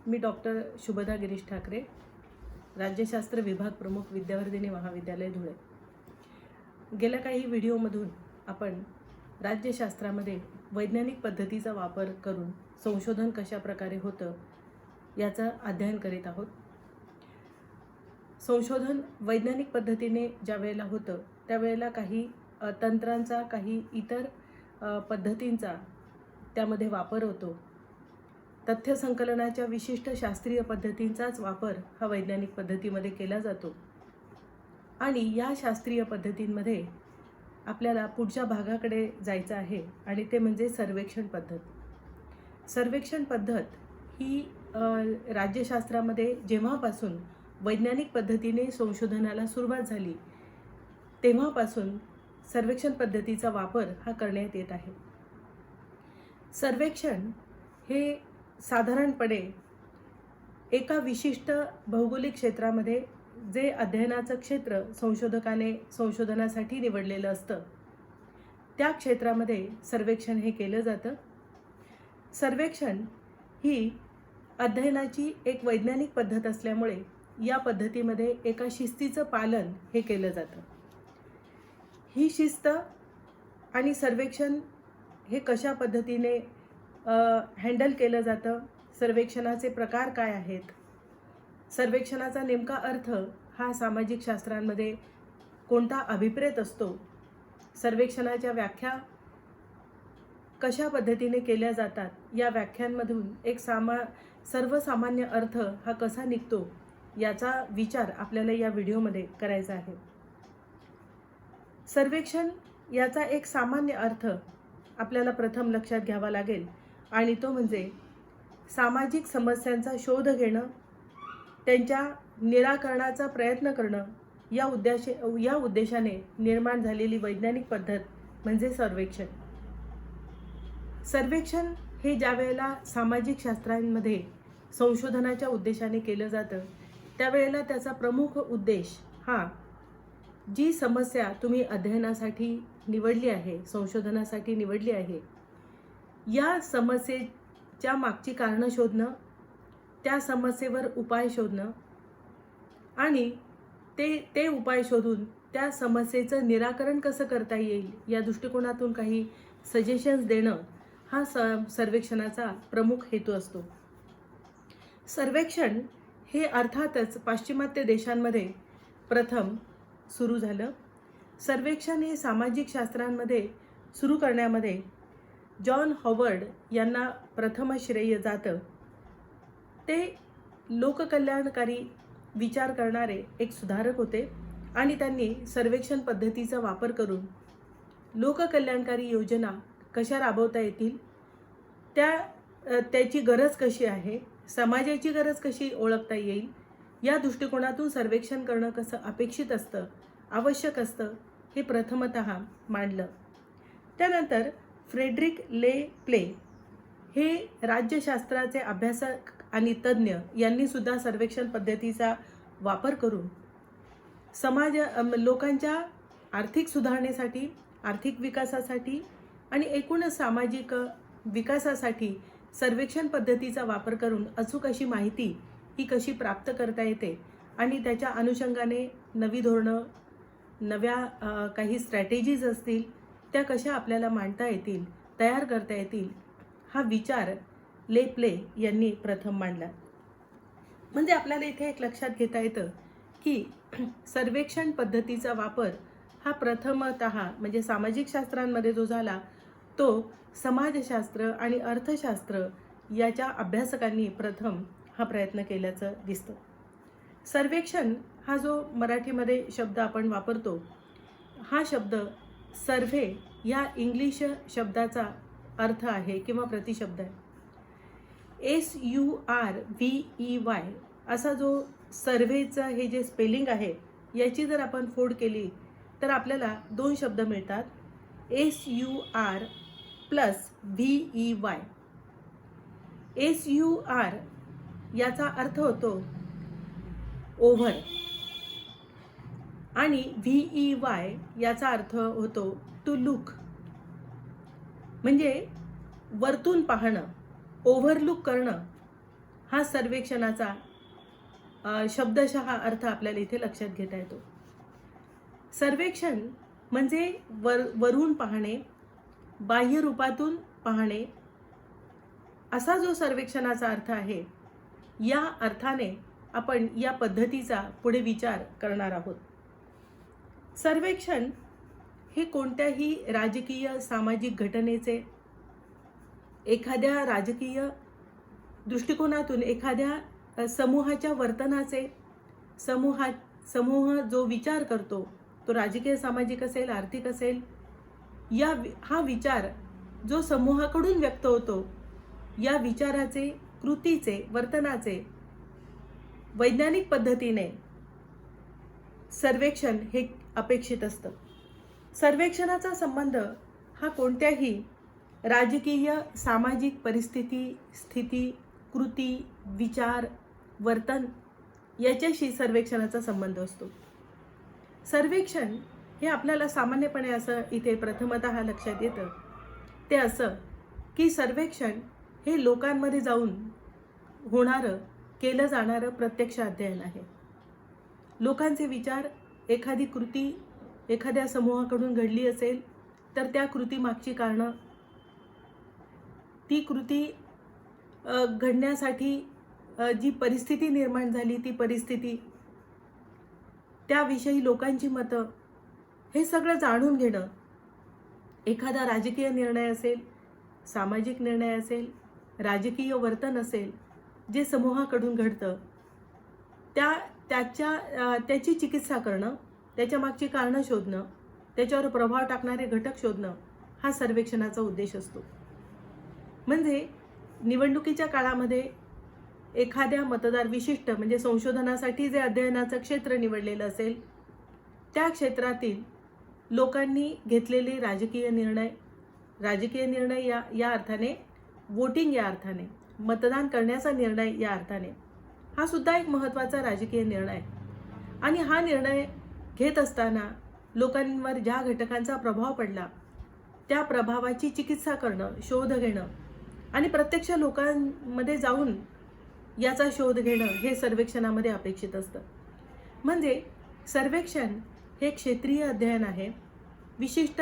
मी doctor Shubhada Girish Thackeray, राज्यशास्त्र विभाग प्रमुख, विद्यावर्धिनी महाविद्यालय धुळे। गेल्या काही व्हिडिओमधून आपण राज्यशास्त्रामध्ये वैज्ञानिक पद्धतीचा वापर करून संशोधन कशा प्रकारे होतं याचं अध्ययन करीत आहोत। संशोधन वैज्ञानिक पद्धतीने ज्या वेळेला होतं त्यावेळेला काही तंत्रांचा, काही इतर पद्धतींचा त्यामध्ये वापर होतो। तथ्य संकलनाच्या विशिष्ट शास्त्रीय पद्धतींचाच वापर हा वैज्ञानिक पद्धतीमध्ये केला जातो आणि या शास्त्रीय पद्धतींमध्ये आपल्याला पुढच्या भागाकडे जायचं आहे आणि ते म्हणजे सर्वेक्षण पद्धत। सर्वेक्षण पद्धत ही राज्यशास्त्रामध्ये जेव्हापासून वैज्ञानिक पद्धतीने संशोधनाला सुरुवात झाली तेव्हापासून सर्वेक्षण पद्धतीचा वापर हा करण्यात येत आहे। सर्वेक्षण हे साधारणपणे एका विशिष्ट भौगोलिक क्षेत्रामध्ये जे अध्ययनाचं क्षेत्र संशोधकाने संशोधनासाठी निवडलेलं असतं त्या क्षेत्रामध्ये सर्वेक्षण हे केलं जातं। सर्वेक्षण ही अध्ययनाची एक वैज्ञानिक पद्धत असल्यामुळे या पद्धतीमध्ये एका शिस्तीचं पालन हे केलं जातं। ही शिस्त आणि सर्वेक्षण हे कशा पद्धतीने हँडल केलं जातं, सर्वेक्षणाचे प्रकार काय आहेत, सर्वेक्षणाचा नेमका अर्थ हा सामाजिक शास्त्रांमध्ये कोणता अभिप्रेत असतो, सर्वेक्षणाच्या व्याख्या कशा पद्धतीने केल्या जातात, या व्याख्यांमधून एक सर्वसामान्य अर्थ हा कसा निघतो याचा विचार आपल्याला या व्हिडिओमध्ये करायचा आहे। सर्वेक्षण याचा एक सामान्य अर्थ आपल्याला प्रथम लक्षात घ्यावा लागेल आणि तो म्हणजे सामाजिक समस्यांचा शोध घेणं, त्यांच्या निराकरणाचा प्रयत्न करणं या उद्देशाने निर्माण झालेली वैज्ञानिक पद्धत म्हणजे सर्वेक्षण। सर्वेक्षण हे ज्या वेळेला सामाजिक शास्त्रांमध्ये संशोधनाच्या उद्देशाने केलं जातं त्यावेळेला त्याचा प्रमुख उद्देश हा जी समस्या तुम्ही अध्ययनासाठी निवडली आहे, संशोधनासाठी निवडली आहे, या समस्येच्या मागची कारणं शोधणं, त्या समस्येवर उपाय शोधणं आणि ते उपाय शोधून त्या समस्येचं निराकरण कसं करता येईल या दृष्टिकोनातून काही सजेशन्स देणं हा सर्वेक्षणाचा प्रमुख हेतू असतो। सर्वेक्षण हे अर्थातच पाश्चिमात्य देशांमध्ये प्रथम सुरू झालं। सर्वेक्षण हे सामाजिक शास्त्रांमध्ये सुरू करण्यामध्ये जॉन हॉवर्ड यांना प्रथम श्रेय जातं। ते लोककल्याणकारी विचार करणारे एक सुधारक होते आणि त्यांनी सर्वेक्षण पद्धतीचा वापर करून लोककल्याणकारी योजना कशा राबवता येतील, त्याची गरज कशी आहे, समाजाची गरज कशी ओळखता येईल, या दृष्टिकोनातून सर्वेक्षण करणं कसं अपेक्षित असतं, आवश्यक असतं हे प्रथमतः मांडलं। त्यानंतर फ्रेडरिक ले प्ले हे राज्यशास्त्राचे अभ्यासक आणि तज्ज्ञ यांनी सुद्धा सर्वेक्षण पद्धतीचा वापर करून लोकांच्या आर्थिक सुधारणेसाठी, आर्थिक विकासासाठी आणि एकूणच सामाजिक विकासासाठी सर्वेक्षण पद्धतीचा वापर करून अचूक अशी माहिती ही कशी प्राप्त करता येते आणि त्याच्या अनुषंगाने नवी धोरणं, नव्या काही स्ट्रॅटेजीज असतील त्या कशा आपल्याला मांडता येतील, तयार करता येतील, हा विचार ले प्ले यांनी प्रथम मांडला। म्हणजे आपल्याला इथे एक लक्षात घेता येतं की सर्वेक्षण पद्धतीचा वापर हा प्रथमतः म्हणजे सामाजिक शास्त्रांमध्ये जो झाला तो समाजशास्त्र आणि अर्थशास्त्र याच्या अभ्यासकांनी प्रथम हा प्रयत्न केल्याचं दिसतं। सर्वेक्षण हा जो मराठीमध्ये शब्द आपण वापरतो हा शब्द सर्व्हे या इंग्लिश शब्दाचा अर्थ आहे किंवा प्रतिशब्द आहे। SURVEY असा जो सर्व्हेचं हे जे स्पेलिंग आहे याची जर आपण फोड केली तर आपल्याला दोन शब्द मिळतात, SUR प्लस VEY। SUR याचा अर्थ होतो ओव्हर आणि VEY याचा अर्थ होतो टू लुक, म्हणजे वरतून पाहणं, ओव्हरलुक करणं हा सर्वेक्षणाचा शब्दशः अर्थ आपल्याला इथे लक्षात घेता येतो. सर्वेक्षण म्हणजे वरून पाहणे, बाह्य रूपातून पाहणे, असा जो सर्वेक्षणाचा अर्थ आहे, या अर्थाने आपण या पद्धतीचा पुढे विचार करणार आहोत. सर्वेक्षण हे कोणत्याही राजकीय सामाजिक घटनेचे, एखाद्या राजकीय दृष्टिकोनातून एखाद्या समूहाच्या वर्तनाचे, समूह जो विचार करतो तो राजकीय सामाजिक असेल आर्थिक असेल, हा विचार जो समूहाकडून व्यक्त होतो, या विचाराचे, कृतीचे, वर्तनाचे वैज्ञानिक पद्धतीने सर्वेक्षण हे अपेक्षित असतं. सर्वेक्षणाचा संबंध हा कोणत्याही राजकीय सामाजिक परिस्थिती, स्थिती, कृती, विचार, वर्तन याच्याशी सर्वेक्षणाचा संबंध असतो. सर्वेक्षण हे आपल्याला सामान्यपणे असं इथे प्रथमतः लक्षात येतं ते असं की सर्वेक्षण हे लोकांमध्ये जाऊन होणारं, केलं जाणारं प्रत्यक्ष अध्ययन आहे. लोकांचे विचार, एखादी कृती एखाद्या समूहाकडून घडली असेल तर त्या कृतीमागची कारणं, ती कृती घडण्यासाठी जी परिस्थिती निर्माण झाली, ती परिस्थिती, त्याविषयी लोकांची मतं, हे सगळं जाणून घेणं. एखादा राजकीय निर्णय असेल, सामाजिक निर्णय असेल, राजकीय वर्तन असेल जे समूहाकडून घडतं, त्याची चिकित्सा करणं, त्याच्या मागची कारणं शोधणं, त्याच्यावर प्रभाव टाकणारे घटक शोधणं, हा सर्वेक्षणाचा उद्देश असतो. म्हणजे निवडणुकीच्या काळामध्ये एखाद्या मतदार विशिष्ट म्हणजे संशोधनासाठी जे अध्ययनाचं क्षेत्र निवडलेलं असेल, त्या क्षेत्रातील लोकांनी घेतलेले राजकीय निर्णय या अर्थाने, वोटिंग या अर्थाने, मतदान करण्याचा निर्णय या अर्थाने, हा सुद्धा एक महत्त्वाचा राजकीय निर्णय. आणि हा निर्णय घेत असताना लोकांवर ज्या घटकांचा प्रभाव पडला, त्या प्रभावाची चिकित्सा करणं, शोध घेणं आणि प्रत्यक्ष लोकांमध्ये जाऊन याचा शोध घेणं हे सर्वेक्षणामध्ये अपेक्षित असतं. म्हणजे सर्वेक्षण हे क्षेत्रीय अध्ययन आहे. विशिष्ट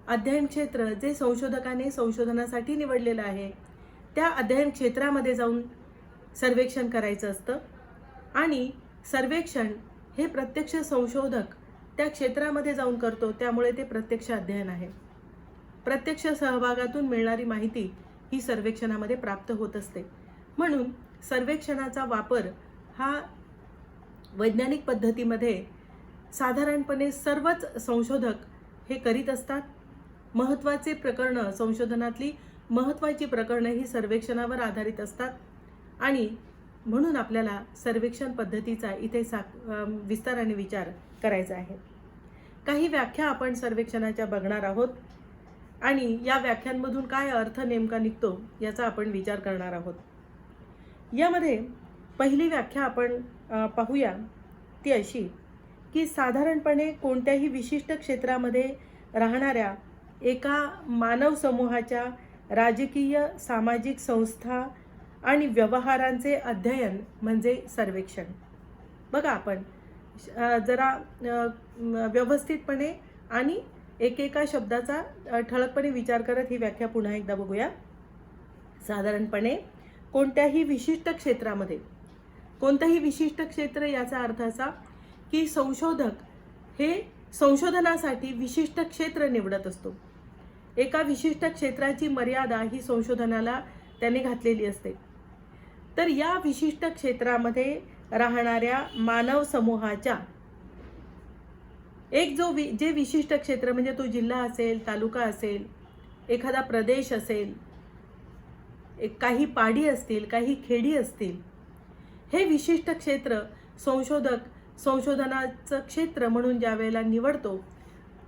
अध्ययन क्षेत्र जे संशोधकाने संशोधनासाठी निवडलेलं आहे, त्या अध्ययन क्षेत्रामध्ये जाऊन सर्वेक्षण करायचं असतं. आणि सर्वेक्षण हे प्रत्यक्ष संशोधक त्या क्षेत्रामध्ये जाऊन करतो, त्यामुळे ते प्रत्यक्ष अध्ययन आहे. प्रत्यक्ष सहभागातून मिळणारी माहिती ही सर्वेक्षणामध्ये प्राप्त होत असते. म्हणून सर्वेक्षणाचा वापर हा वैज्ञानिक पद्धतीमध्ये साधारणपणे सर्वच संशोधक हे करीत असतात. महत्त्वाचे प्रकरणं, संशोधनातली महत्त्वाची प्रकरणं ही सर्वेक्षणावर आधारित असतात. आणि म्हणून आपल्याला सर्वेक्षण पद्धतीचा इथे विस्ताराने विचार करायचा आहे. काही व्याख्या आपण सर्वेक्षणाच्या बघणार आहोत आणि या व्याख्यांमधून काय अर्थ नेमका निघतो याचा आपण विचार करणार आहोत. यामध्ये पहिली व्याख्या आपण पाहूया ती अशी की साधारणपणे कोणत्याही विशिष्ट क्षेत्रामध्ये राहणाऱ्या एका मानव समूहाच्या राजकीय, सामाजिक संस्था आणि व्यवहारांचे अध्ययन म्हणजे सर्वेक्षण. बघा, आपण जरा व्यवस्थितपणे आणि एकेका शब्दाचा ठळकपणे विचार करत ही व्याख्या पुन्हा एकदा बघूया. साधारणपणे कोणत्याही विशिष्ट क्षेत्रामध्ये, कोणतंही विशिष्ट क्षेत्र याचा अर्थ असा की संशोधक हे संशोधनासाठी विशिष्ट क्षेत्र निवडत असतो. एका विशिष्ट क्षेत्राची मर्यादा ही संशोधनाला त्याने घातलेली असते. तर या विशिष्ट क्षेत्रामध्ये राहणाऱ्या मानव समूहाच्या जे विशिष्ट क्षेत्र म्हणजे तो जिल्हा असेल, तालुका असेल, एखादा प्रदेश असेल, काही पाडी असतील, काही खेडी असतील, हे विशिष्ट क्षेत्र संशोधक संशोधनाचं क्षेत्र म्हणून ज्या वेळेला निवडतो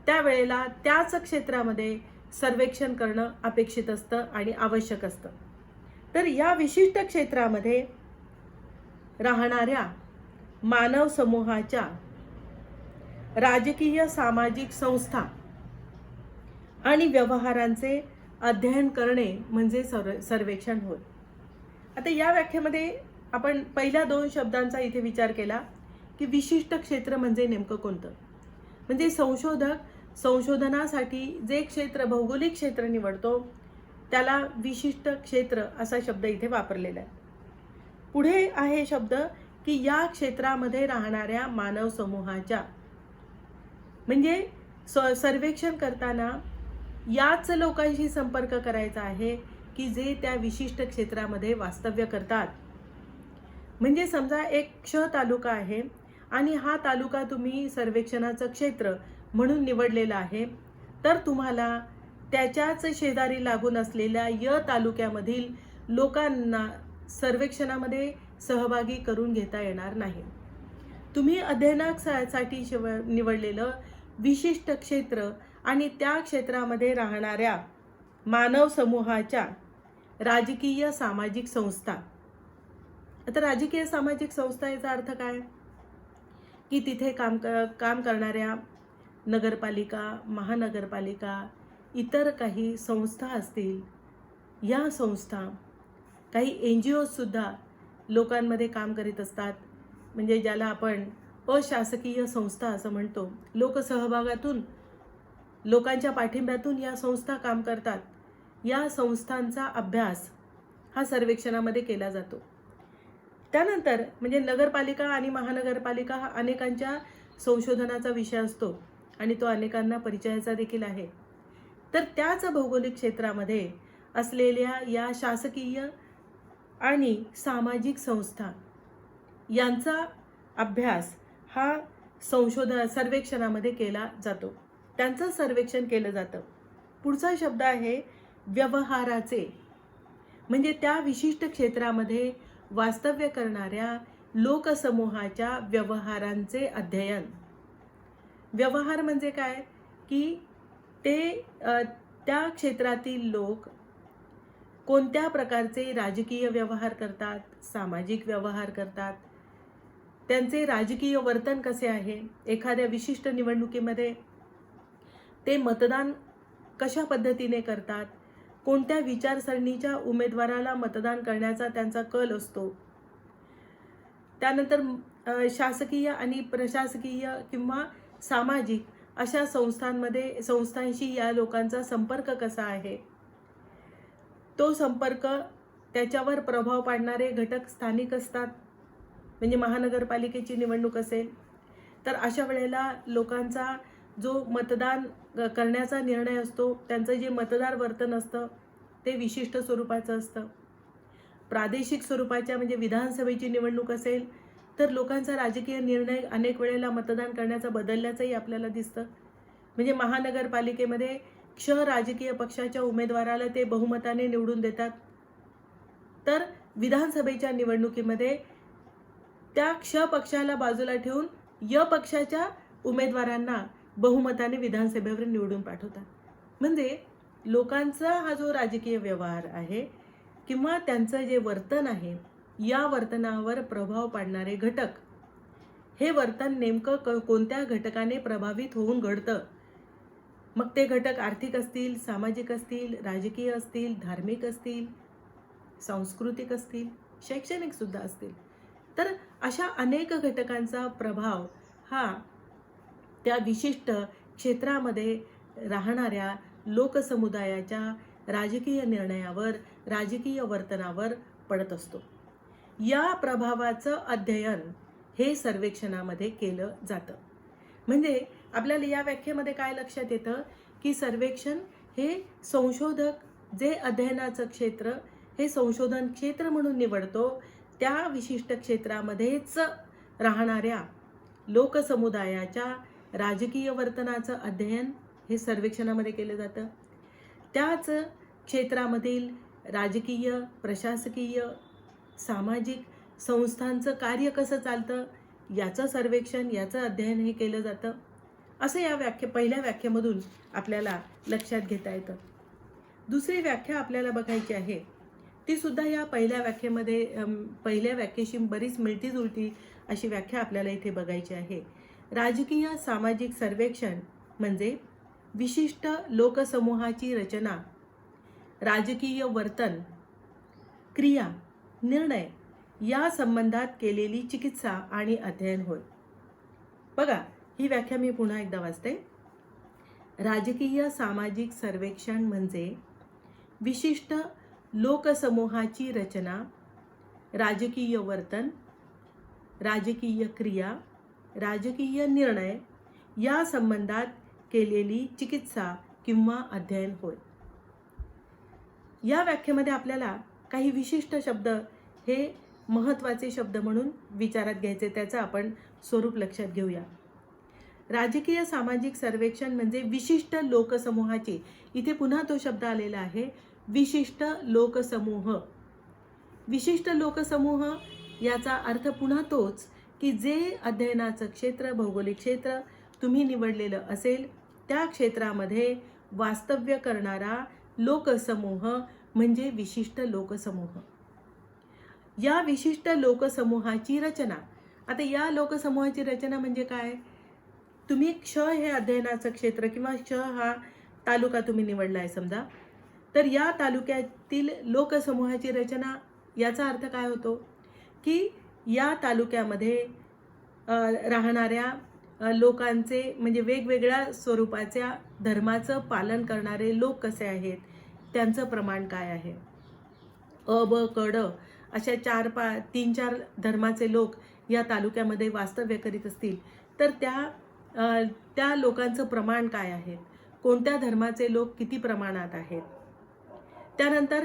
त्यावेळेला त्याच क्षेत्रामध्ये सर्वेक्षण करणं अपेक्षित असतं आणि आवश्यक असतं. तर या विशिष्ट क्षेत्रामध्ये राहणाऱ्या मानव समूहाच्या राजकीय, सामाजिक संस्था आणि व्यवहारांचे अध्ययन करणे म्हणजे सर्वेक्षण होय. आता या व्याख्येमध्ये आपण पहिल्या 2 शब्दांचा इथे विचार केला की विशिष्ट क्षेत्र म्हणजे नेमकं कोणतं. म्हणजे संशोधक संशोधनासाठी जे क्षेत्र भौगोलिक क्षेत्र निवडतो त्याला विशिष्ट क्षेत्र असा शब्द इथे वापरलेला आहे. पुढे आहे शब्द की या क्षेत्रामध्ये राहणाऱ्या मानव समूहाच्या, म्हणजे सर्वेक्षण करताना याच लोकांशी संपर्क करायचा आहे की जे त्या विशिष्ट क्षेत्रामध्ये वास्तव्य करतात. म्हणजे समजा एक क्ष तालुका आहे आणि हा तालुका तुम्ही सर्वेक्षणाचं क्षेत्र म्हणून निवडलेला आहे, तर तुम्हाला त्याच्याच शेजारी लागून असलेल्या य तालुक्यामधील लोकांना सर्वेक्षणामध्ये सहभागी करून घेता येणार नाही. तुम्ही अध्ययनासाठी निवडलेलं विशिष्ट क्षेत्र आणि त्या क्षेत्रामध्ये राहणाऱ्या मानव समूहाच्या राजकीय सामाजिक संस्था. आता राजकीय सामाजिक संस्था याचा अर्थ काय की तिथे काम करणाऱ्या नगरपालिका, महानगरपालिका, इतर काही संस्था असतील, या संस्था, काही NGO सुद्धा लोकांमध्ये काम करीत असतात. म्हणजे ज्याला आपण अशासकीय संस्था असं म्हणतो. लोकसहभागातून, लोकांच्या पाठिंब्यातून या संस्था काम करतात. या संस्थांचा अभ्यास हा सर्वेक्षणामध्ये केला जातो. त्यानंतर म्हणजे नगरपालिका आणि महानगरपालिका हा अनेकांच्या संशोधनाचा विषय असतो आणि तो अनेकांना परिचयाचा देखील आहे. तर त्याच भौगोलिक क्षेत्रामध्ये असलेल्या या शासकीय आणि सामाजिक संस्था यांचा अभ्यास हा सर्वेक्षणामध्ये केला जातो. त्यांचं सर्वेक्षण केलं जातं. पुढचा शब्द आहे व्यवहाराचे. म्हणजे त्या विशिष्ट क्षेत्रामध्ये वास्तव्य करणाऱ्या लोकसमूहाच्या व्यवहारांचे अध्ययन. व्यवहार म्हणजे काय की ते त्या क्षेत्रातील लोक कोणत्या प्रकारचे राजकीय व्यवहार करतात, सामाजिक व्यवहार करतात, त्यांचे राजकीय वर्तन कसे आहे, एखाद्या विशिष्ट निवडणुकीमध्ये ते मतदान कशा पद्धतीने करतात, कोणत्या विचारसरणीच्या उमेदवाराला मतदान करण्याचा त्यांचा कल असतो. त्यानंतर शासकीय आणि प्रशासकीय किंवा सामाजिक अशा संस्थांशी या लोकांचा संपर्क कसा आहे, तो संपर्क त्याच्यावर प्रभाव पाडणारे घटक स्थानिक असतात. म्हणजे महानगरपालिकेची निवडणूक असेल तर अशा वेळेला लोकांचा जो मतदान करण्याचा निर्णय असतो, त्यांचं जे मतदार वर्तन असतं ते विशिष्ट स्वरूपाचं असतं. प्रादेशिक स्वरूपाच्या म्हणजे विधानसभेची निवडणूक असेल तर लोकांचा राजकीय निर्णय अनेक वेळेला मतदान करण्याचा बदलल्याचंही आपल्याला दिसतं. म्हणजे महानगरपालिकेमध्ये क्ष राजकीय पक्षाच्या उमेदवाराला ते बहुमताने निवडून देतात, तर विधानसभेच्या निवडणुकीमध्ये त्या क्ष पक्षाला बाजूला ठेवून य पक्षाच्या उमेदवारांना बहुमताने विधानसभेवर निवडून पाठवतात. म्हणजे लोकांचा हा जो राजकीय व्यवहार आहे किंवा त्यांचं जे वर्तन आहे, या वर्तनावर प्रभाव पाडणारे घटक, हे वर्तन नेमकं कोणत्या घटकाने प्रभावित होऊन घडतं. मग ते घटक आर्थिक असतील, सामाजिक असतील, राजकीय असतील, धार्मिक असतील, सांस्कृतिक असतील, शैक्षणिक सुद्धा असतील. तर अशा अनेक घटकांचा प्रभाव हा त्या विशिष्ट क्षेत्रामध्ये राहणाऱ्या लोकसमुदायाच्या राजकीय निर्णयावर, राजकीय वर्तनावर पडत असतो. या प्रभावाचं अध्ययन हे सर्वेक्षणामध्ये केलं जातं. म्हणजे आपल्याला या व्याख्येमध्ये काय लक्षात येतं की सर्वेक्षण हे संशोधक जे अध्ययनाचं क्षेत्र हे संशोधन क्षेत्र म्हणून निवडतो, त्या विशिष्ट क्षेत्रामध्येच राहणाऱ्या लोकसमुदायाच्या राजकीय वर्तनाचं अध्ययन हे सर्वेक्षणामध्ये केलं जातं. त्याच क्षेत्रामधील राजकीय, प्रशासकीय, सामाजिक संस्थांचं कार्य कसं चालतं याचं सर्वेक्षण, याचं अध्ययन हे केलं जातं. असं या पहिल्या व्याख्येमधून आपल्याला लक्षात घेता येतं. दुसरी व्याख्या आपल्याला बघायची आहे, ती सुद्धा या पहिल्या व्याख्येशी बरीच मिळतीजुळती अशी व्याख्या आपल्याला इथे बघायची आहे. राजकीय सामाजिक सर्वेक्षण म्हणजे विशिष्ट लोकसमूहाची रचना, राजकीय वर्तन, क्रिया निर्णय या संबंधात केलेली चिकित्सा आणि अध्ययन होय. बघा, ही व्याख्या मी पुन्हा एकदा वाचते. राजकीय सामाजिक सर्वेक्षण म्हणजे विशिष्ट लोकसमूहाची रचना, राजकीय वर्तन, राजकीय क्रिया, राजकीय निर्णय या संबंधात केलेली चिकित्सा किंवा अध्ययन होय. या व्याख्येमध्ये आपल्याला काही विशिष्ट शब्द हे महत्त्वाचे शब्द म्हणून विचारात घ्यायचे, त्याचं आपण स्वरूप लक्षात घेऊया. राजकीय सामाजिक सर्वेक्षण म्हणजे विशिष्ट लोकसमूहाची, इथे पुन्हा तो शब्द आलेला आहे, विशिष्ट लोकसमूह. विशिष्ट लोकसमूह याचा अर्थ पुन्हा तोच की जे अध्ययनाचं क्षेत्र, भौगोलिक क्षेत्र तुम्ही निवडलेलं असेल त्या क्षेत्रामध्ये वास्तव्य करणारा लोकसमूह म्हणजे विशिष्ट लोकसमूह. या विशिष्ट लोकसमूहाची रचना, आता या लोकसमूहाची रचना म्हणजे काय? तुम्ही क्ष हे अध्ययनाचं क्षेत्र किंवा क्ष हा तालुका तुम्ही निवडला आहे समजा, तर या तालुक्यातील लोकसमूहाची रचना याचा अर्थ काय होतो की या तालुक्यामध्ये राहणाऱ्या लोकांचे म्हणजे वेगवेगळ्या स्वरूपाच्या धर्माचं पालन करणारे लोक कसे आहेत, त्यांचं प्रमाण काय आहे. अ ब क ड अशा 3-4 धर्माचे लोक या तालुक्यामध्ये वास्तव्य करीत असतील तर त्या लोकांचं प्रमाण काय आहे, कोणत्या धर्माचे लोक किती प्रमाणात आहेत. त्यानंतर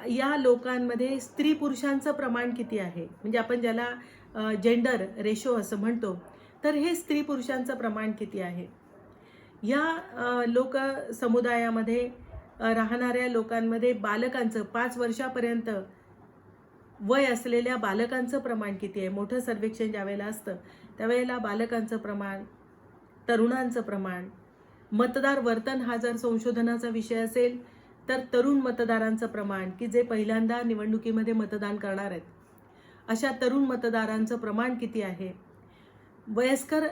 या लोकांमध्ये स्त्री पुरुषांचं प्रमाण किती आहे, म्हणजे आपण ज्याला जेंडर रेशो असं म्हणतो, तर हे स्त्री पुरुषांचं प्रमाण किती आहे. या लोक समुदायामध्ये राहणाऱ्या लोकांमध्ये बालकांचं 5 वर्षापर्यंत वय असलेल्या बालकांचं प्रमाण किती आहे. मोठं सर्वेक्षण ज्यावेळेला असतं त्यावेळेला बालकांचं प्रमाण, तरुणांचं प्रमाण, मतदार वर्तन हा जर संशोधनाचा विषय असेल तर तरुण मतदारांचं प्रमाण की जे पहिल्यांदा निवडणुकीमध्ये मतदान करणार आहेत अशा तरुण मतदारांचं प्रमाण किती आहे, वयस्कर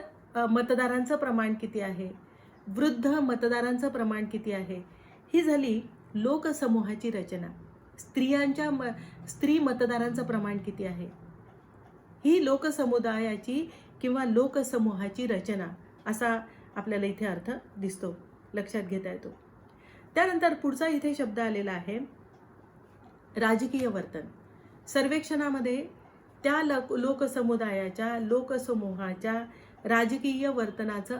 मतदारांचं प्रमाण किती आहे, वृद्ध मतदारांचं प्रमाण किती आहे. ही झाली लोकसमूहाची रचना. स्त्री मतदारांचं प्रमाण किती आहे, ही लोकसमुदायाची किंवा लोकसमूहाची रचना असा आपल्याला इथे अर्थ दिसतो, लक्षात घेता येतो. त्यानंतर पुढचा इथे शब्द आलेला आहे राजकीय वर्तन. सर्वेक्षणामध्ये त्या लोकसमुदायाच्या लोकसमूहाच्या राजकीय वर्तनाचं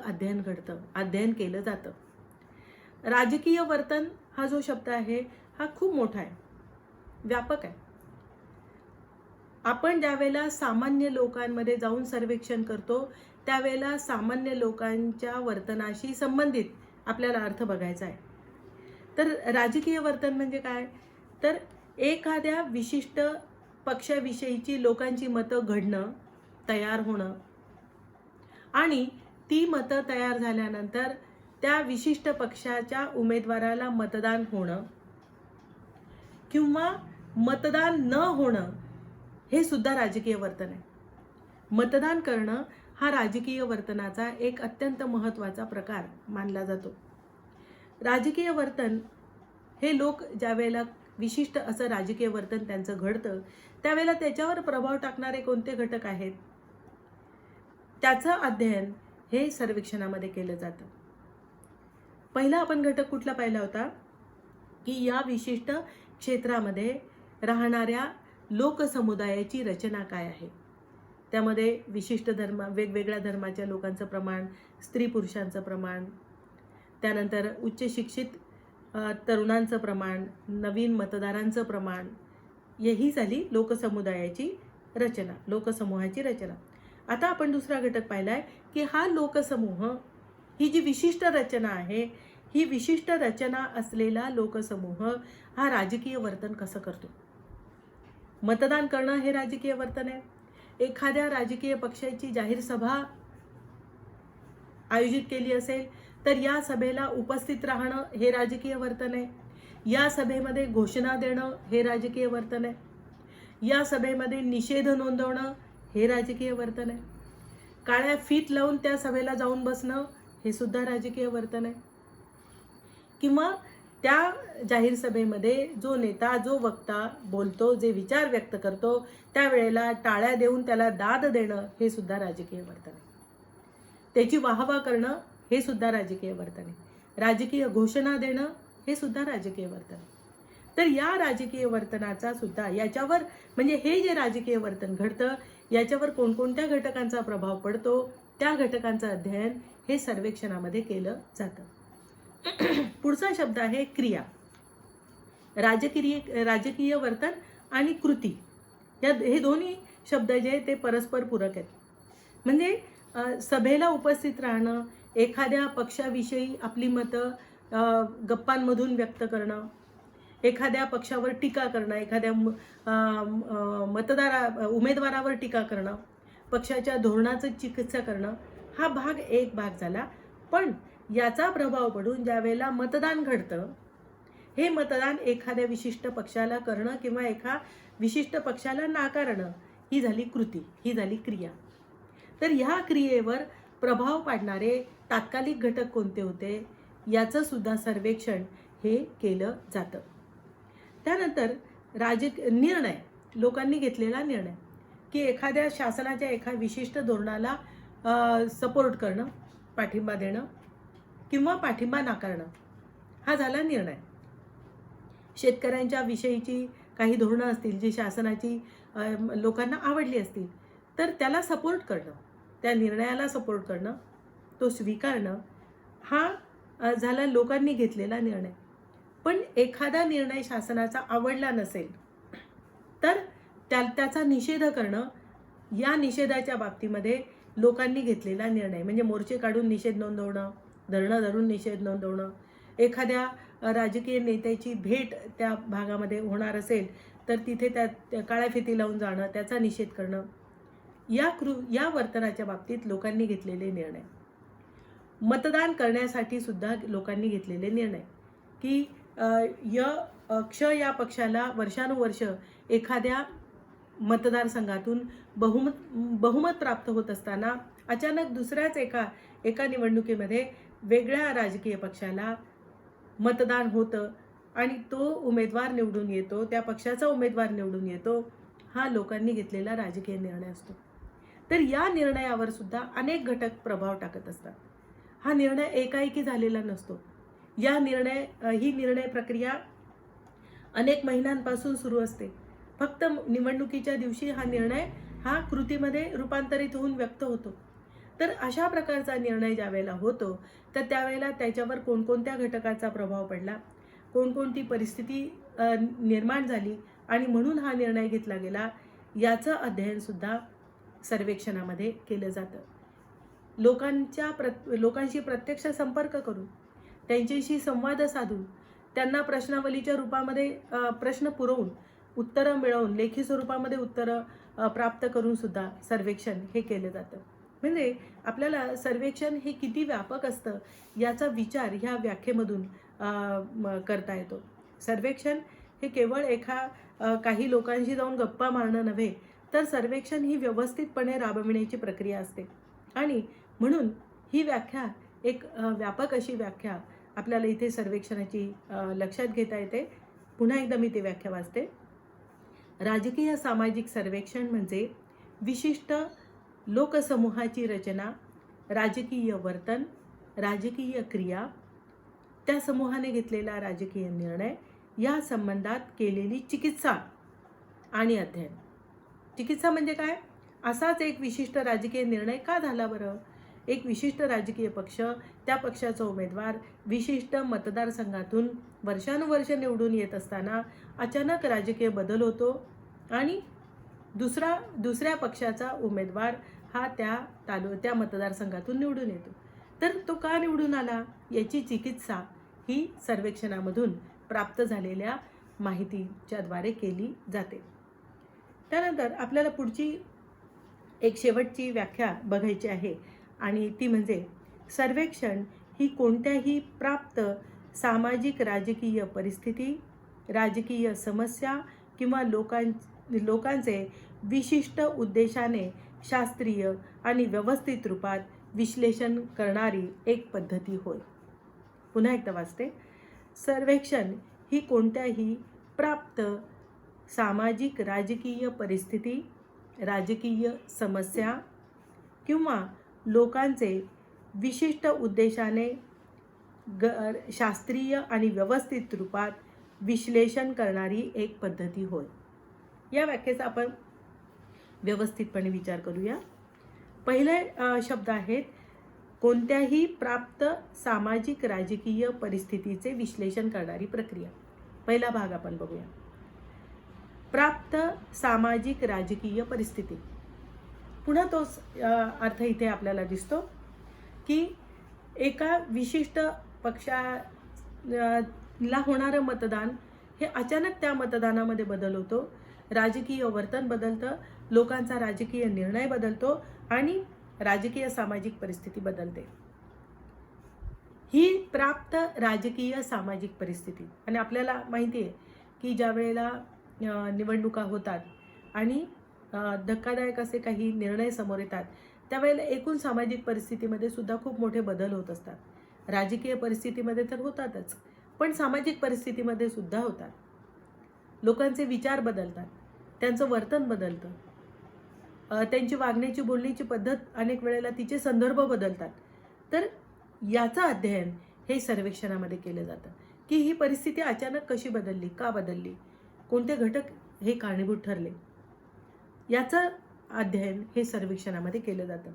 अध्ययन केलं जातं. राजकीय वर्तन हा जो शब्द आहे हा खूप मोठा आहे, व्यापक आहे. आपण ज्यावेळेला सामान्य लोकांमध्ये जाऊन सर्वेक्षण करतो त्यावेळेला सामान्य लोकांच्या वर्तनाशी संबंधित आपल्याला अर्थ बघायचा आहे. तर राजकीय वर्तन म्हणजे काय, तर एखाद्या विशिष्ट पक्षाविषयीची लोकांची मतं घडणं, तयार होणं आणि ती मतं तयार झाल्यानंतर त्या विशिष्ट पक्षाच्या उमेदवाराला मतदान होणं किंवा मतदान न होणं हे सुद्धा राजकीय वर्तन आहे. मतदान करणं हा राजकीय वर्तनाचा एक अत्यंत महत्त्वाचा प्रकार मानला जातो. राजकीय वर्तन हे लोक ज्यावेळेला विशिष्ट असं राजकीय वर्तन त्यांचं घडतं त्यावेळेला त्याच्यावर प्रभाव टाकणारे कोणते घटक आहेत त्याचं अध्ययन हे सर्वेक्षणामध्ये केलं जातं. पहिला आपण घटक कुठला पाहिला होता की या विशिष्ट क्षेत्रामध्ये राहणाऱ्या लोकसमुदायाची रचना काय आहे. त्यामध्ये विशिष्ट वेगवेगळ्या धर्माच्या लोकांचं प्रमाण, स्त्री पुरुषांचं प्रमाण, त्यानंतर उच्च शिक्षित तरुणांचं प्रमाण, नवीन मतदारांचं प्रमाण, ही झाली लोकसमुदायाची रचना, लोकसमूहाची रचना. आता आपण दुसरा घटक पाहिलाय की हा लोकसमूह, ही जी विशिष्ट रचना आहे, ही विशिष्ट रचना असलेला लोकसमूह हा राजकीय वर्तन कसं करतो. मतदान करणं हे राजकीय वर्तन आहे. एखाद्या राजकीय पक्षाची जाहीर सभा आयोजित केली असेल तर या सभेला उपस्थित राहणं हे राजकीय वर्तन आहे. या सभेमध्ये घोषणा देणं हे राजकीय वर्तन आहे. या सभेमध्ये निषेध नोंदवणं हे राजकीय वर्तन आहे. काळ्या फीत लावून त्या सभेला जाऊन बसणं हे सुद्धा राजकीय वर्तन आहे. किंवा त्या जाहीर सभेमध्ये जो नेता, जो वक्ता बोलतो, जे विचार व्यक्त करतो, त्यावेळेला टाळ्या देऊन त्याला दाद देणं हे सुद्धा राजकीय वर्तन आहे. त्याची वाहवा करणं हे सुद्धा राजकीय वर्तन आहे. राजकीय घोषणा देणं हे सुद्धा राजकीय वर्तन आहे. तर या राजकीय वर्तनाचा सुद्धा याच्यावर म्हणजे हे जे राजकीय वर्तन घडतं याच्यावर कोणकोणत्या घटकांचा प्रभाव पडतो त्या घटकांचं अध्ययन हे सर्वेक्षणामध्ये केलं जातं. पुढचा शब्द आहे क्रिया. राजकीय वर्तन आणि कृती हे दोन्ही शब्द जे ते परस्पर पूरक आहेत. म्हणजे सभेला उपस्थित राहणं, एखाद्या पक्षाविषयी आपली मतं गप्पांमधून व्यक्त करणं, एखाद्या पक्षावर टीका करणं, एखाद्या उमेदवारावर टीका करणं, पक्षाच्या धोरणाचं चिकित्सा करणं, हा एक भाग झाला. पण याचा प्रभाव पडून ज्यावेळेला मतदान घडतं, हे मतदान एखाद्या विशिष्ट पक्षाला करणं किंवा एका विशिष्ट पक्षाला नाकारणं ही झाली कृती, ही झाली क्रिया. तर ह्या क्रियेवर प्रभाव पाडणारे तात्कालिक घटक कोणते होते याचं सुद्धा सर्वेक्षण हे केलं जातं. त्यानंतर निर्णय, लोकांनी घेतलेला निर्णय की एखाद्या शासनाच्या एका विशिष्ट धोरणाला सपोर्ट करणं, पाठिंबा देणं किंवा पाठिंबा नाकारणं हा झाला निर्णय. शेतकऱ्यांच्या विषयीची काही धोरणं असतील जी शासनाची लोकांना आवडली असतील तर त्याला सपोर्ट करणं, त्या निर्णयाला सपोर्ट करणं, तो स्वीकारणं हा झाला लोकांनी घेतलेला निर्णय. पण एखादा निर्णय शासनाचा आवडला नसेल तर त्याचा निषेध करणं, या निषेधाच्या बाबतीमध्ये लोकांनी घेतलेला निर्णय म्हणजे मोर्चे काढून निषेध नोंदवणं, धरणं धरून निषेध नोंदवणं, एखाद्या राजकीय नेत्याची भेट त्या भागामध्ये होणार असेल तर तिथे त्या काळ्या फिती लावून जाणं, त्याचा निषेध करणं, या वर्तनाच्या बाबतीत लोकांनी घेतलेले निर्णय. मतदान करण्यासाठी सुद्धा लोकांनी घेतलेले निर्णय की या पक्षाला वर्षानुवर्ष एखाद्या मतदारसंघातून बहुमत प्राप्त होत असताना अचानक दुसऱ्याच एका निवडणुकीमध्ये वेगळ्या राजकीय पक्षाला मतदान होतं आणि तो उमेदवार निवडून येतो, त्या पक्षाचा उमेदवार निवडून येतो, हा लोकांनी घेतलेला राजकीय निर्णय असतो. तर या निर्णयावर सुद्धा अनेक घटक प्रभाव टाकत असतात. हा निर्णय एकाएकी झालेला नसतो. ही निर्णय प्रक्रिया अनेक महिन्यांपासून सुरू असते. फक्त निवडणुकीच्या दिवशी हा निर्णय कृतीमध्ये रूपांतरित होऊन व्यक्त होतो. तर अशा प्रकारचा निर्णय ज्या वेळेला होतो तर त्यावेळेला त्याच्यावर कोणकोणत्या घटकाचा प्रभाव पडला, कोणकोणती परिस्थिती निर्माण झाली आणि म्हणून हा निर्णय घेतला गेला, याचं अध्ययन सुद्धा सर्वेक्षणामध्ये केलं जातं. लोकांशी प्रत्यक्ष संपर्क करून, त्यांच्याशी संवाद साधून, त्यांना प्रश्नावलीच्या रूपामध्ये प्रश्न पुरवून, उत्तरं मिळवून, लेखी स्वरूपामध्ये उत्तरं प्राप्त करून सुद्धा सर्वेक्षण हे केलं जातं. म्हणजे आपल्याला सर्वेक्षण हे किती व्यापक असतं याचा विचार ह्या व्याख्येमधून करता येतो. सर्वेक्षण हे केवळ काही लोकांशी जाऊन गप्पा मारणं नव्हे, तर सर्वेक्षण ही व्यवस्थितपणे राबविण्याची प्रक्रिया असते आणि म्हणून ही व्याख्या एक व्यापक अशी व्याख्या आपल्याला इथे सर्वेक्षणाची लक्षात घेता येते. पुन्हा एकदा मी ती व्याख्या वाचते. राजकीय सामाजिक सर्वेक्षण म्हणजे विशिष्ट लोकसमूहाची रचना, राजकीय वर्तन, राजकीय क्रिया, त्या समूहाने घेतलेला राजकीय निर्णय या संबंधात केलेली चिकित्सा आणि अध्ययन. चिकित्सा म्हणजे काय? असाच एक विशिष्ट राजकीय निर्णय का झाला बरं? एक विशिष्ट राजकीय पक्ष, त्या पक्षाचा उमेदवार विशिष्ट मतदारसंघातून वर्षानुवर्ष निवडून येत असताना अचानक राजकीय बदल होतो आणि दुसऱ्या पक्षाचा उमेदवार हा त्या मतदारसंघातून निवडून येतो. तर तो का निवडून आला याची चिकित्सा ही सर्वेक्षणामधून प्राप्त झालेल्या माहितीच्या द्वारे केली जाते. त्यानंतर आपल्याला पुढची एक शेवटची व्याख्या बघायची आहे आणि ती म्हणजे सर्वेक्षण ही कोणत्याही प्राप्त सामाजिक राजकीय परिस्थिती, राजकीय समस्या किंवा लोकांचे विशिष्ट उद्देशाने शास्त्रीय आणि व्यवस्थित रूपात विश्लेषण करणारी एक पद्धती होय. पुन्हा एकदा वाचते. सर्वेक्षण ही कोणत्याही प्राप्त सामाजिक राजकीय परिस्थिती, राजकीय समस्या किंवा लोकांचे विशिष्ट उद्देशाने शास्त्रीय आणि व्यवस्थित रूपात विश्लेषण करणारी एक पद्धती होय. या व्याख्येचा आपण व्यवस्थितपणे विचार करूया. पहिले शब्द आहेत कोणत्याही प्राप्त सामाजिक राजकीय परिस्थितीचे विश्लेषण करणारी प्रक्रिया. पहिला भाग आपण बघूया. प्राप्त सामाजिक राजकीय परिस्थिती. पुन्हा तोच अर्थ इथे आपल्याला दिसतो की एका विशिष्ट पक्षाला होणारं मतदान हे अचानक त्या मतदानामध्ये बदल होतो, राजकीय वर्तन बदलतं, लोकांचा राजकीय निर्णय बदलतो आणि राजकीय सामाजिक परिस्थिती बदलते. ही प्राप्त राजकीय सामाजिक परिस्थिती. आणि आपल्याला माहिती आहे की ज्या वेळेला निवडणुका होतात आणि धक्कादायक असे काही निर्णय समोर येतात, त्यावेळेला एकूण सामाजिक परिस्थितीमध्ये सुद्धा खूप मोठे बदल होत असतात. राजकीय परिस्थितीमध्ये तर होतातच, पण सामाजिक परिस्थितीमध्ये सुद्धा होतात. लोकांचे विचार बदलतात, त्यांचं वर्तन बदलतं, त्यांची वागण्याची बोलण्याची पद्धत अनेक वेळेला तिचे संदर्भ बदलतात. तर याचं अध्ययन हे सर्वेक्षणामध्ये केलं जातं की ही परिस्थिती अचानक कशी बदलली, का बदलली, कोणते घटक हे कारणीभूत ठरले, याचं अध्ययन हे सर्वेक्षणामध्ये केलं जातं.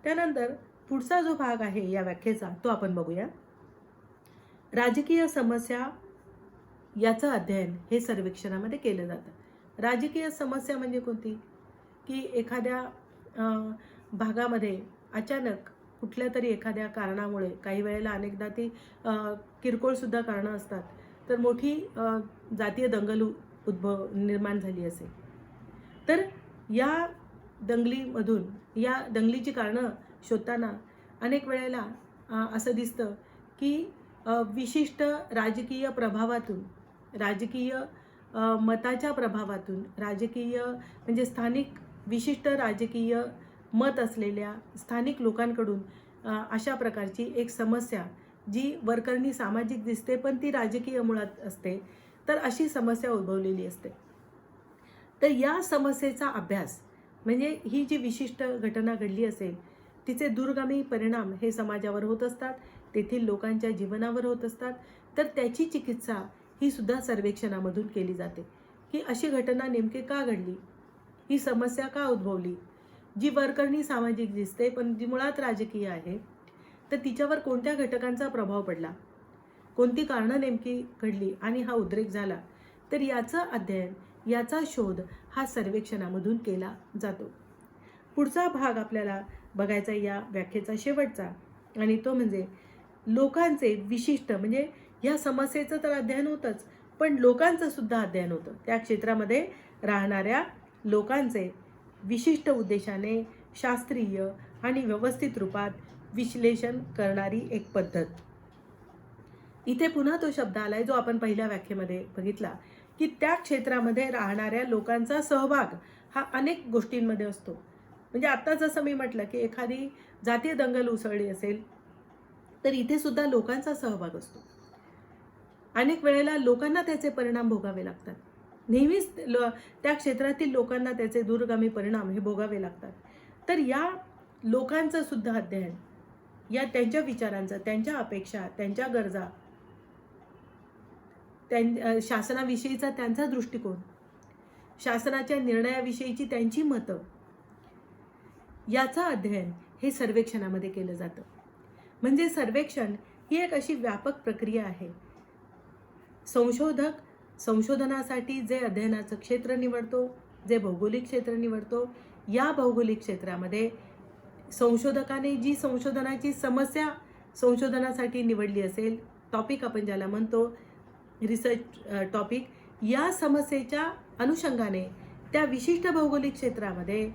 त्यानंतर पुढचा जो भाग आहे या व्याख्येचा तो आपण बघूया. राजकीय समस्या याचं अध्ययन हे सर्वेक्षणामध्ये केलं जातं. राजकीय समस्या म्हणजे कोणती की एखाद्या भागामध्ये अचानक कुठल्या तरी एखाद्या कारणामुळे, काही वेळेला अनेकदा ती किरकोळसुद्धा कारणं असतात, तर मोठी जातीय दंगल निर्माण झाली असेल, तर या दंगलीमधून, या दंगलीची कारणं शोधताना अनेक वेळेला असं दिसतं की विशिष्ट राजकीय प्रभावातून, राजकीय मताच्या प्रभावातून, राजकीय म्हणजे स्थानिक विशिष्ट राजकीय मत असलेल्या स्थानिक लोकांकडून अशा प्रकारची एक समस्या जी वरकरणी सामाजिक दिसते पण ती राजकीय मुळात असते, तर अशी समस्या उद्भवलेली असते. तर या समस्येचा अभ्यास म्हणजे ही जी विशिष्ट घटना घडली असेल तिचे दूरगामी परिणाम हे समाजावर होत असतात, तेथील लोकांच्या जीवनावर होत असतात. तर त्याची चिकित्सा ही सुद्धा सर्वेक्षणामधून केली जाते की अशी घटना नेमके का घडली, ही समस्या का उद्भवली, जी वरकरणी सामाजिक दिसते पण जी मुळात राजकीय आहे, तर तिच्यावर कोणत्या घटकांचा प्रभाव पडला, कोणती कारणं नेमकी घडली आणि हा उद्रेक झाला. तर याचं अध्ययन, याचा शोध हा सर्वेक्षणामधून केला जातो. पुढचा भाग आपल्याला बघायचा या व्याख्येचा शेवटचा, आणि तो म्हणजे लोकांचे विशिष्ट, म्हणजे या समस्येचं तर अध्ययन होतंच पण लोकांचं सुद्धा अध्ययन होतं. त्या क्षेत्रामध्ये राहणाऱ्या लोकांचे विशिष्ट उद्देशाने शास्त्रीय आणि व्यवस्थित रूपात विश्लेषण करणारी एक पद्धत. इथे पुन्हा तो शब्द आलाय जो आपण पहिल्या व्याख्येमध्ये बघितला की त्या क्षेत्रामध्ये राहणाऱ्या लोकांचा सहभाग हा अनेक गोष्टींमध्ये असतो. म्हणजे आता जसं मी म्हटलं की एखादी जातीय दंगल उसळली असेल तर इथे सुद्धा लोकांचा सहभाग असतो. अनेक वेळेला लोकांना त्याचे परिणाम भोगावे लागतात, नेहमीच त्या क्षेत्रातील लोकांना त्याचे दूरगामी परिणाम हे भोगावे लागतात. तर या लोकांचं सुद्धा अध्ययन, या त्यांच्या विचारांचं, त्यांच्या अपेक्षा, त्यांच्या गरजा, शासनाविषयीचा त्यांचा दृष्टिकोन, शासनाच्या निर्णयाविषयीची त्यांची मतं, याचं अध्ययन हे सर्वेक्षणामध्ये केलं जातं. म्हणजे सर्वेक्षण ही एक अशी व्यापक प्रक्रिया आहे. संशोधक संशोधनासाठी जे अध्ययनाचं क्षेत्र निवडतो, जे भौगोलिक क्षेत्र निवडतो, या भौगोलिक क्षेत्रामध्ये संशोधकाने जी संशोधनाची समस्या संशोधनासाठी निवडली असेल, टॉपिक आपण ज्याला म्हणतो रिसर्च टॉपिक, या समस्येच्या अनुषंगाने त्या विशिष्ट भौगोलिक क्षेत्रामध्ये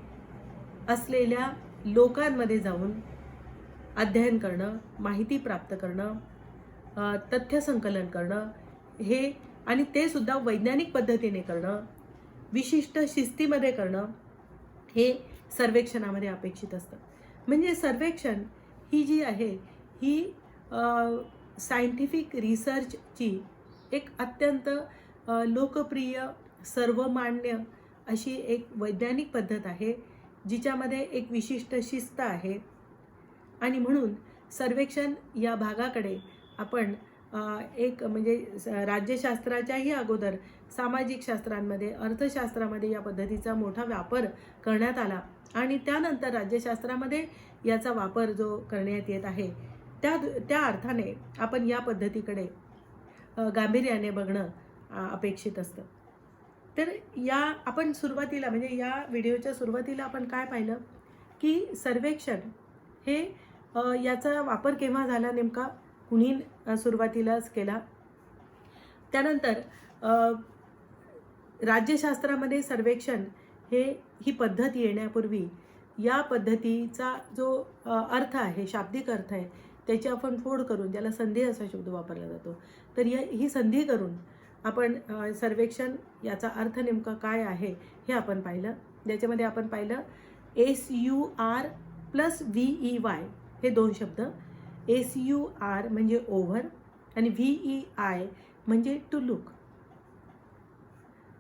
असलेल्या लोकांमध्ये जाऊन अध्ययन करणं, माहिती प्राप्त करणं, तथ्य संकलन करणं, हे आणि ते सुद्धा वैज्ञानिक पद्धतीने करणं, विशिष्ट शिस्तीमध्ये करणं, हे सर्वेक्षणामध्ये अपेक्षित असतं. म्हणजे सर्वेक्षण ही जी आहे ही सायंटिफिक रिसर्चची एक अत्यंत लोकप्रिय सर्वमान्य अशी एक वैज्ञानिक पद्धत आहे, जिच्यामध्ये एक विशिष्ट शिस्त आहे. आणि म्हणून सर्वेक्षण या भागाकडे आपण एक म्हणजे राज्यशास्त्राच्याही अगोदर सामाजिक शास्त्रांमध्ये, अर्थशास्त्रामध्ये या पद्धतीचा मोठा वापर करण्यात आला आणि त्यानंतर राज्यशास्त्रामध्ये याचा वापर जो करण्यात येत आहे त्या अर्थाने आपण या पद्धतीकडे गांभीर्याने बघणं अपेक्षित असतं. तर या आपण सुरुवातीला म्हणजे या व्हिडिओच्या सुरुवातीला आपण काय पाहिलं की सर्वेक्षण हे याचा वापर केव्हा झाला, नेमका कुणी सुरुवातीलाच केला. त्यानंतर राज्यशास्त्रामध्ये सर्वेक्षण ही पद्धत येण्यापूर्वी या पद्धतीचा जो अर्थ आहे, शाब्दिक अर्थ आहे, त्याची आपण फोड करून, ज्याला संधी असा शब्द वापरला जातो, तर ही संधी करून आपण सर्वेक्षण याचा अर्थ नेमका काय आहे हे आपण पाहिलं. ज्याच्यामध्ये आपण पाहिलं SUR प्लस VEY हे दोन शब्द. SUR म्हणजे ओव्हर आणि VEI म्हणजे टू लुक.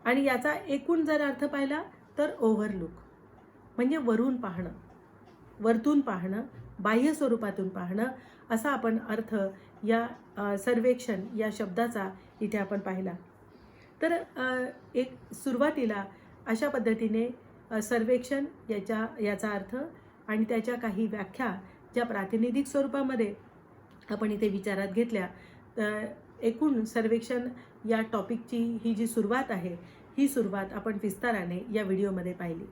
आणि याचा एकूण जर अर्थ पाहिला तर ओव्हरलुक म्हणजे वरून पाहणं, वरतून पाहणं, बाह्य स्वरूपातून पाहणं, असा आपण अर्थ या सर्वेक्षण या शब्दाचा इथे आपण पाहिला. तर एक सुरुवातीला अशा पद्धतीने सर्वेक्षण याचा अर्थ आणि त्याच्या काही व्याख्या ज्या प्रातिनिधिक स्वरूपामध्ये आपण इथे विचारात घेतल्या, तर एकूण सर्वेक्षण या टॉपिकची ही जी सुरुवात आहे, ही सुरुवात आपण विस्ताराने या व्हिडिओमध्ये पाहिली.